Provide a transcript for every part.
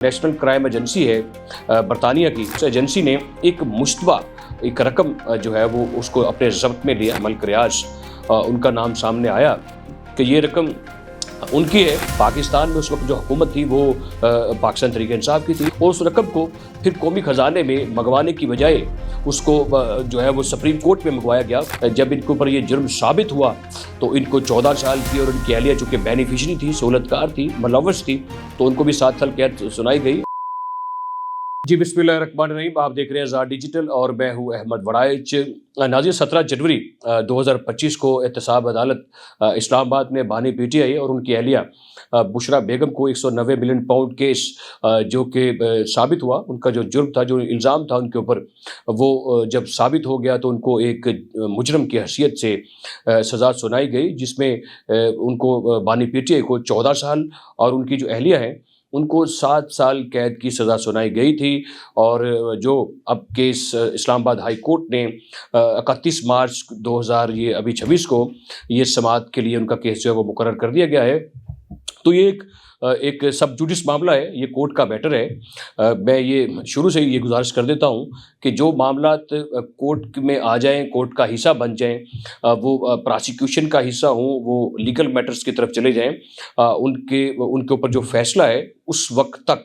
National crime agency है बरतानिया की, उस एजेंसी ने एक मुश्तबा एक रकम जो है वो उसको अपने ज़ब्त में लिया। मलिक रियाज उनका नाम सामने आया कि ये रकम उनकी है। पाकिस्तान में उस वक्त जो हुकूमत थी वो पाकिस्तान तहरीक इंसाफ की थी और उस रकम को फिर कौमी ख़जाने में मंगवाने की बजाय उसको जो है वो सुप्रीम कोर्ट में मंगवाया गया। जब इनके ऊपर ये जुर्म साबित हुआ तो इनको 14 साल की और उनकी अहलिया चूँकि बेनिफिशरी थी, सहूलतकार थी, मुलव्वस थी, तो उनको भी 7 साल कैद सुनाई गई। जी बिस्मिल्लाहिर्रहमानिर्रहीम, आप देख रहे हैं आज़ाद डिजिटल और मैं हूँ अहमद वड़ाइच। नाज़रीन, 17 जनवरी 2025 को एहतसाब अदालत इस्लामाबाद में बानी पीटीआई और उनकी अहलिया बुशरा बेगम को 190 मिलियन पाउंड केस जो कि साबित हुआ, उनका जो जुर्म था, जो इल्ज़ाम था उनके ऊपर, वो जब साबित हो गया तो उनको एक मुजरम की हैसियत से सज़ा सुनाई गई, जिसमें उनको बानी पीटीआई को 14 साल और उनकी जो अहलिया है उनको 7 साल कैद की सज़ा सुनाई गई थी। और जो अब केस इस्लामाबाद हाई कोर्ट ने 31 मार्च 2026 को ये समाअत के लिए उनका केस जो है वो मुकर्रर कर दिया गया है। तो ये एक सब जुडिस मामला है, ये कोर्ट का मैटर है। मैं ये शुरू से ही ये गुजारिश कर देता हूँ कि जो मामलात कोर्ट में आ जाएं, कोर्ट का हिस्सा बन जाएं, वो प्रोसिक्यूशन का हिस्सा हों, वो लीगल मैटर्स की तरफ चले जाएं, उनके ऊपर जो फैसला है उस वक्त तक,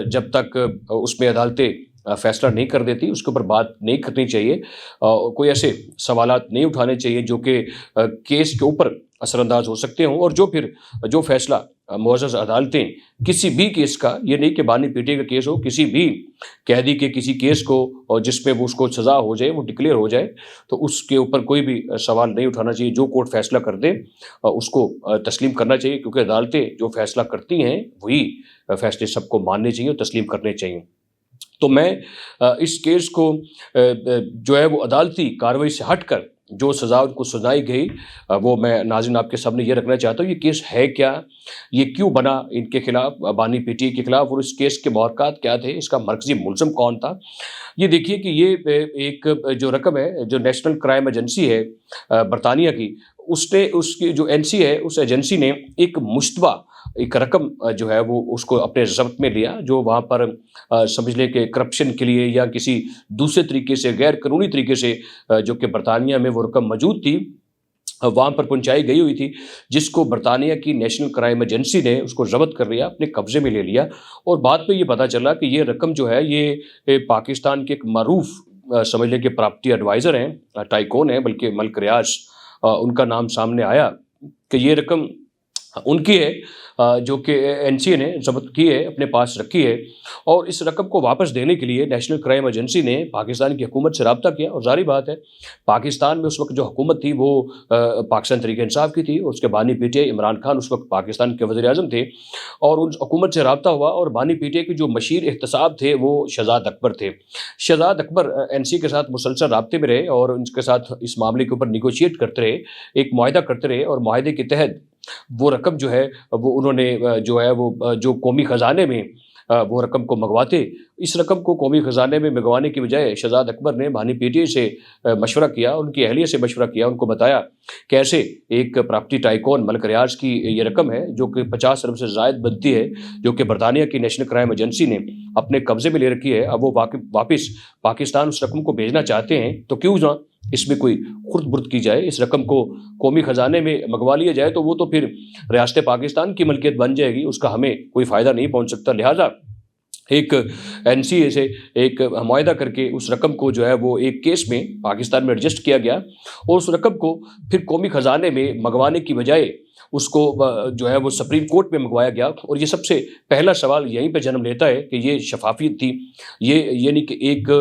जब तक उसमें अदालतें फैसला नहीं कर देती, उसके ऊपर बात नहीं करनी चाहिए। कोई ऐसे सवालात नहीं उठाने चाहिए जो कि केस के ऊपर असरअंदाज हो सकते हों, और जो फैसला मुअज़्ज़ज़ अदालतें किसी भी केस का, ये नहीं कि बानी पीटीआई का केस हो, किसी भी कैदी के किसी केस को और जिसमें वो उसको सज़ा हो जाए, वो डिक्लेयर हो जाए, तो उसके ऊपर कोई भी सवाल नहीं उठाना चाहिए। जो कोर्ट फैसला कर दे उसको तस्लीम करना चाहिए, क्योंकि अदालतें जो फैसला करती हैं वही फैसले सबको मानने चाहिए और तस्लीम करने चाहिए। तो मैं इस केस को जो है वो अदालती कार्रवाई से हटकर जो सज़ा उनको सुनाई गई वो मैं नाज़रीन आपके सामने ये रखना चाहता हूँ। ये केस है क्या, ये क्यों बना इनके खिलाफ, बानी पीटीआई के खिलाफ, और इस केस के मुहर्रकात क्या थे, इसका मरकज़ी मुलज़म कौन था। ये देखिए कि ये एक जो रकम है, जो नेशनल क्राइम एजेंसी है बरतानिया की, उसने उसकी जो एनसी है, उस एजेंसी ने एक मुश्तबा एक रकम जो है वो उसको अपने ज़ब्त में लिया, जो वहाँ पर समझ लें कि करप्शन के लिए या किसी दूसरे तरीके से, गैर कानूनी तरीके से जो कि बरतानिया में वो रकम मौजूद थी, वहाँ पर पहुँचाई गई हुई थी, जिसको बरतानिया की नेशनल क्राइम एजेंसी ने उसको ज़ब्त कर लिया, अपने कब्ज़े में ले लिया। और बाद में ये पता चला कि ये रकम जो है ये पाकिस्तान के एक मरूफ समझ लें कि प्रॉपर्टी एडवाइज़र हैं, टाइकून हैं, बल्कि मलिक रियाज उनका नाम सामने आया कि ये रकम उनकी है, जो कि एनसीए ने ज़ब्त की है, अपने पास रखी है। और इस रकम को वापस देने के लिए नेशनल क्राइम एजेंसी ने पाकिस्तान की हुकूमत से रब्ता किया। और ज़ाहिर बात है, पाकिस्तान में उस वक्त जो हुकूमत थी वो पाकिस्तान तहरीक इंसाफ की थी, उसके बानी पीटीआई इमरान खान उस वक्त पाकिस्तान के वज़ीर-ए-आज़म थे, और उन हुकूमत से रब्ता हुआ। और बानी पीटीआई के जो मशीर एहतसाब थे वो शहजाद अकबर थे। शहजाद अकबर एनसीए के साथ मुसलसल रब्ते में रहे और उनके साथ इस मामले के ऊपर निगोशिएट करते रहे, एक मुआहदा करते रहे, और मुआहदे के तहत वो रकम जो है वो उन्होंने जो है वो जो कौमी ख़जाने में वो रकम को मंगवाते। इस रकम को कौमी ख़जाने में मंगवाने की बजाय शहजाद अकबर ने बानी पीटीआई से मशवरा किया, उनकी अहलिया से मशवरा किया, उनको बताया कैसे एक प्रॉपर्टी टाइकून मलिक रियाज की ये रकम है जो कि 50 अरब से ज़ायद बनती है, जो कि बरतानिया की नेशनल क्राइम एजेंसी ने अपने कब्ज़े में ले रखी है। अब वो वापस पाकिस्तान उस रकम को भेजना चाहते हैं, तो क्यों ना इसमें कोई खुर्द-बुर्द की जाए, इस रकम को कौमी ख़जाने में मंगवा लिया जाए, तो वो तो फिर रियासत पाकिस्तान की मलकियत बन जाएगी, उसका हमें कोई फ़ायदा नहीं पहुँच सकता। लिहाजा एक एनसीए से एक मुआहदा करके उस रकम को जो है वो एक केस में पाकिस्तान में एडजस्ट किया गया, और उस रकम को फिर कौमी ख़जाने में मंगवाने की बजाय उसको जो है वो सुप्रीम कोर्ट में मंगवाया गया। और ये सबसे पहला सवाल यहीं पे जन्म लेता है कि ये शफाफियत थी, ये नहीं कि एक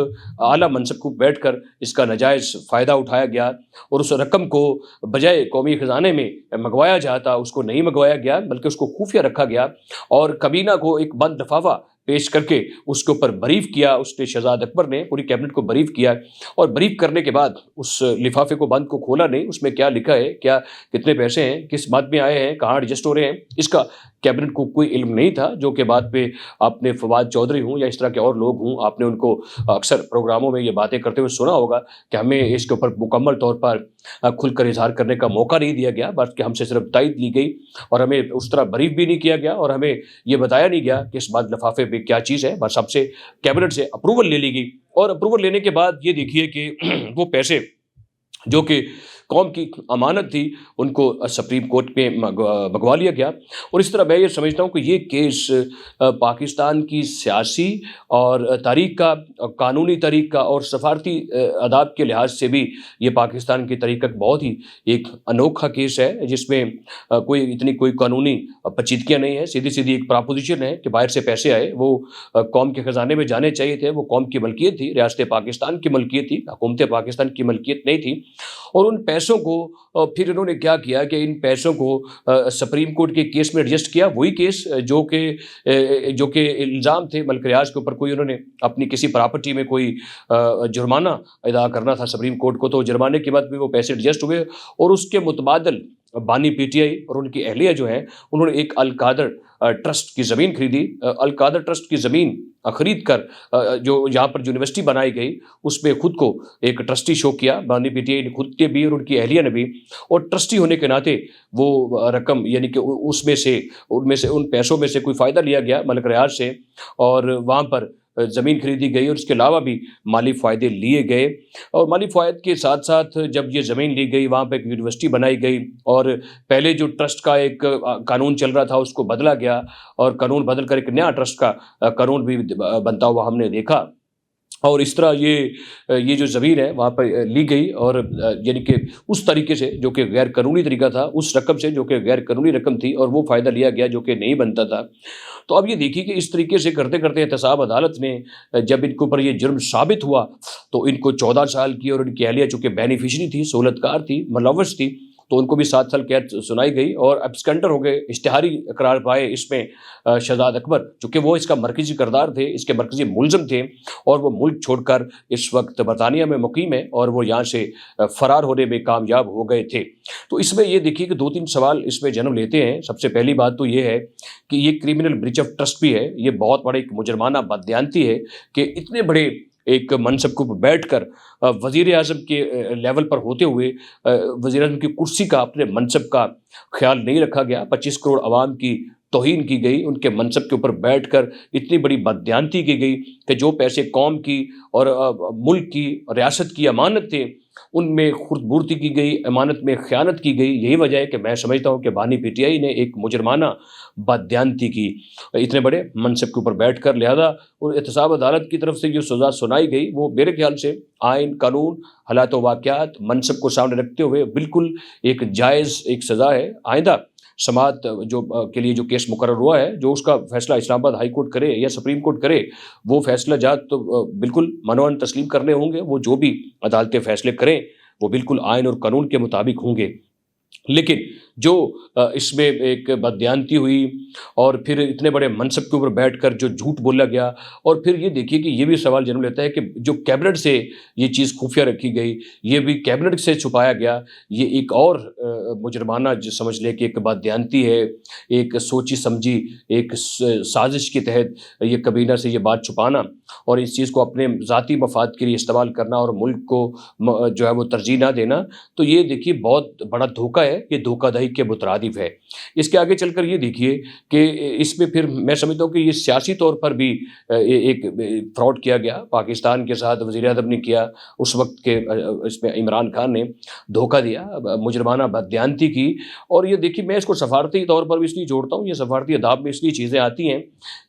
आला मनसब को बैठकर इसका नाजायज़ फ़ायदा उठाया गया और उस रकम को बजाय कौमी ख़जाने में मंगवाया जाता उसको नहीं मंगवाया गया, बल्कि उसको खुफिया रखा गया और कबीना को एक बंद लिफाफा पेश करके उसके ऊपर ब्रीफ किया। उसने शहजाद अकबर ने पूरी कैबिनेट को ब्रीफ किया, और ब्रीफ करने के बाद उस लिफाफे को बंद को खोला नहीं, उसमें क्या लिखा है, क्या कितने पैसे हैं, किस मद में आए हैं, कहाँ एडजस्ट हो रहे हैं, इसका कैबिनेट को कोई इल्म नहीं था, जो कि बाद पे आपने फवाद चौधरी हूँ या इस तरह के और लोग हों, आपने उनको अक्सर प्रोग्रामों में ये बातें करते हुए सुना होगा कि हमें इसके ऊपर मुकम्मल तौर पर खुलकर इज़हार करने का मौका नहीं दिया गया, बल्कि हमसे सिर्फ तायद ली गई और हमें उस तरह ब्रीफ भी नहीं किया गया और हमें ये बताया नहीं गया कि इस बात लिफाफे पे क्या चीज़ है। बस हमसे कैबिनेट से अप्रूवल ले ली गई और अप्रूवल लेने के बाद ये देखिए कि वो पैसे जो कि कौम की अमानत थी, उनको सुप्रीम कोर्ट में भगवा लिया गया। और इस तरह मैं ये समझता हूँ कि ये केस पाकिस्तान की सियासी और तारीख का, कानूनी तारीख का और सफारती आदाब के लिहाज से भी ये पाकिस्तान की तारीख का बहुत ही एक अनोखा केस है, जिसमें कोई कानूनी पेचीदगियाँ नहीं है। सीधी सीधी एक प्रपोजिशन है कि बाहर से पैसे आए, वो कौम के ख़जाने में जाने चाहिए थे, वो कौम की मलकियत थी, रियासत पाकिस्तान की मलकियत थी, हुकूमत पाकिस्तान की मलकियत नहीं थी। और उन पैसों को फिर इन्होंने क्या किया कि इन पैसों को सुप्रीम कोर्ट के केस में एडजस्ट किया, वही केस जो कि इल्ज़ाम थे मलिक रियाज के ऊपर, कोई उन्होंने अपनी किसी प्रॉपर्टी में कोई जुर्माना अदा करना था सुप्रीम कोर्ट को, तो जुर्माने के बाद भी वो पैसे एडजस्ट हुए और उसके मुतबादल बानी पीटीआई और उनकी अहलिया जो हैं, उन्होंने एक अल कादर ट्रस्ट की ज़मीन खरीदी। अल कादर ट्रस्ट की ज़मीन खरीद कर जो यहाँ पर यूनिवर्सिटी बनाई गई, उसमें खुद को एक ट्रस्टी शो किया बानी पीटीआई ने खुद के भी और उनकी अहलिया ने भी। और ट्रस्टी होने के नाते वो रकम यानी कि उनमें से उन पैसों में से कोई फ़ायदा लिया गया मलिक रियाज से और वहाँ पर ज़मीन खरीदी गई और इसके अलावा भी माली फ़ायदे लिए गए। और माली फ़ायदे के साथ साथ जब ये ज़मीन ली गई, वहाँ पे एक यूनिवर्सिटी बनाई गई और पहले जो ट्रस्ट का एक कानून चल रहा था उसको बदला गया और कानून बदल कर एक नया ट्रस्ट का कानून भी बनता हुआ हमने देखा। और इस तरह ये जो ज़मीन है वहाँ पर ली गई और यानी कि उस तरीके से जो कि गैर कानूनी तरीका था, उस रकम से जो कि गैर कानूनी रकम थी और वो फ़ायदा लिया गया जो कि नहीं बनता था। तो अब ये देखिए कि इस तरीके से करते करते एहतसाब अदालत ने जब इनके ऊपर ये जुर्म साबित हुआ तो इनको 14 साल की और इनकी अहलिया चूँकि बेनिफिशरी थी, सहूलतकार थी, मुलव्वस थी, तो उनको भी 7 साल कैद सुनाई गई और एब्सकेंडर हो गए, इश्तिहारी करार पाए इसमें शहजाद अकबर, चूँकि वो इसका मरकज़ी किरदार थे, इसके मरकज़ी मुलज़िम थे और वो मुल्क छोड़कर इस वक्त बरतानिया में मुकीम है और वो यहाँ से फ़रार होने में कामयाब हो गए थे। तो इसमें ये देखिए कि 2-3 सवाल इसमें जन्म लेते हैं। सबसे पहली बात तो ये है कि ये क्रिमिनल ब्रीच ऑफ ट्रस्ट भी है, ये बहुत बड़ा एक मुजरमाना बददियानती है कि इतने बड़े एक मनसब के ऊपर बैठकर वज़ीर आज़म के लेवल पर होते हुए वज़ीर आज़म की कुर्सी का, अपने मनसब का ख्याल नहीं रखा गया। 25 करोड़ आवाम की तौहीन की गई, उनके मनसब के ऊपर बैठकर इतनी बड़ी बददियानती की गई कि जो पैसे कौम की और मुल्क की रियासत की अमानत थे, उनमें खुर्दबुर्दी की गई, अमानत में ख़यानत की गई। यही वजह है कि मैं समझता हूँ कि बानी पीटीआई ने एक मुजरमाना बददियानती की इतने बड़े मनसब के ऊपर बैठकर। लिहाजा और एहतसाब अदालत की तरफ से जो सज़ा सुनाई गई वो मेरे ख्याल से आइन, कानून, हालात व वाक़यात, मनसब को सामने रखते हुए बिल्कुल एक जायज़ एक सज़ा है। आइंदा समाअत के लिए जो केस मुकर्रर हुआ है, जो उसका फैसला इस्लामाबाद हाई कोर्ट करे या सुप्रीम कोर्ट करे, वो फैसला जात तो बिल्कुल मनोअन तस्लीम करने होंगे। वो जो भी अदालतें फैसले करें वो बिल्कुल आइन और कानून के मुताबिक होंगे। लेकिन जो इसमें एक बददियानती हुई और फिर इतने बड़े मनसब के ऊपर बैठकर जो झूठ बोला गया, और फिर ये देखिए कि ये भी सवाल जन्म लेता है कि जो कैबिनेट से ये चीज़ खुफिया रखी गई, ये भी कैबिनेट से छुपाया गया, ये एक और मुजरमाना जो समझ ले कि एक बददियानती है, एक सोची समझी एक साजिश के तहत ये कबीना से ये बात छुपाना और इस चीज़ को अपने ज़ाती मफाद के लिए इस्तेमाल करना और मुल्क को जो है वो तरजीह ना देना। तो ये देखिए बहुत बड़ा धोखा है, ये धोखाधड़ी के मुतरादिफ है। इसके आगे चलकर ये देखिए कि इसमें फिर मैं समझता हूँ कि ये सियासी तौर पर भी एक फ्रॉड किया गया पाकिस्तान के साथ, वज़ीर आज़म ने किया उस वक्त के, इसमें इमरान खान ने धोखा दिया, मुजरमाना बददियानती की। और ये देखिए मैं इसको सफारती तौर पर भी इसलिए जोड़ता हूँ, ये सफारती अदाब में इसलिए चीज़ें आती हैं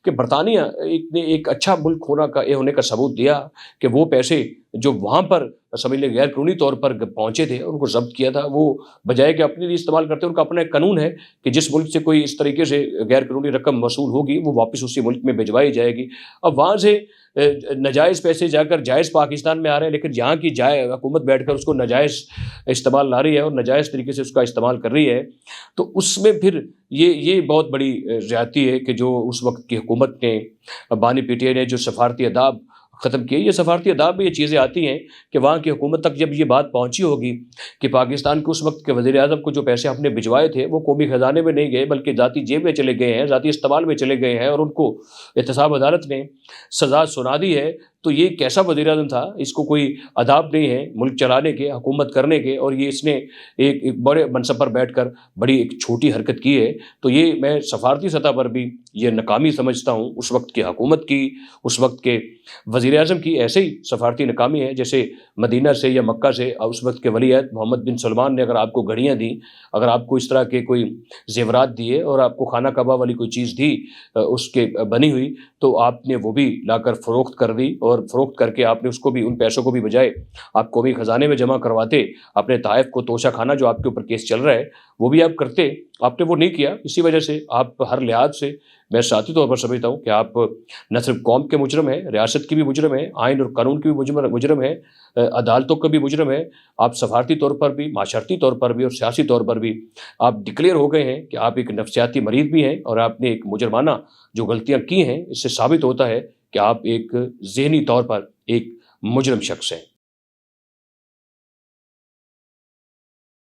कि बरतानिया ने एक अच्छा मुल्क होने का सबूत दिया कि वो पैसे जो वहाँ पर समझ लें गैर कानूनी तौर पर पहुँचे थे, उनको ज़ब्त किया था, वो बजाय कि अपने लिए इस्तेमाल करते, उनका अपना एक कानून है कि जिस मुल्क से कोई इस तरीके से गैर कानूनी रकम वसूल होगी वो वापस उसी मुल्क में भिजवाई जाएगी। अब वहाँ से नाजायज़ पैसे जाकर जायज़ पाकिस्तान में आ रहे हैं, लेकिन यहाँ की हुकूमत बैठकर उसको नाजायज़ इस्तेमाल ला रही है और नाजायज़ तरीके से उसका इस्तेमाल कर रही है। तो उसमें फिर ये बहुत बड़ी ज़्यादती है कि जो उस वक्त की हुकूमत ने, बानी पीटीआई ने जो सफारती अदाब ख़त्म किए। ये सफारती अदाब में ये चीज़ें आती हैं कि वहाँ की हुकूमत तक जब ये बात पहुँची होगी कि पाकिस्तान के उस वक्त के वज़ीर-ए-आज़म को जो पैसे आपने भिजवाए थे वो कौमी ख़जाने में नहीं गए बल्कि ज़ाती जेब में चले गए हैं, ज़ाती इस्तेमाल में चले गए हैं और उनको एहतसाब अदालत ने सज़ा सुना दी है, तो ये कैसा वज़ीर-ए-आज़म था? इसको कोई आदाब नहीं है मुल्क चलाने के, हुकूमत करने के, और ये इसने एक बड़े मनसब पर बैठकर बड़ी एक छोटी हरकत की है। तो ये मैं सफारती सतह पर भी ये नाकामी समझता हूँ उस वक्त की हुकूमत की, उस वक्त के वज़ीर-ए-आज़म की। ऐसे ही सफारती नाकामी है जैसे मदीना से या मक्का से उस वक्त के वली-अहद मोहम्मद बिन सलमान ने अगर आपको घड़ियाँ दी, अगर आपको इस तरह के कोई ज़ेवरात दिए और आपको खाना काबा वाली कोई चीज़ दी उसके बनी हुई, तो आपने वो भी लाकर फ़रोख्त कर दी, और फ़रोख्त करके आपने उसको भी, उन पैसों को भी बजाय आप कौमी ख़जाने में जमा करवाते, अपने तहफ़ को तोशा खाना जो आपके ऊपर केस चल रहा है वो भी आप करते, आपने वो नहीं किया। इसी वजह से आप हर लिहाज से मैं साथी तौर पर समझता हूँ कि आप न सिर्फ कौम के मुजरम हैं, रियासत की भी मुजरम हैं, आइन और कानून की भी मुजरम हैं, अदालतों का भी मुजरम हैं। आप सफारती तौर पर भी, माशरती तौर पर भी और सियासी तौर पर भी आप डिक्लेयर हो गए हैं कि आप एक नफ्सियाती मरीज़ भी हैं, और आपने एक मुजरमाना जो गलतियाँ की हैं इससे साबित होता है कि आप एक ज़हनी तौर पर एक मुजरम शख्स हैं।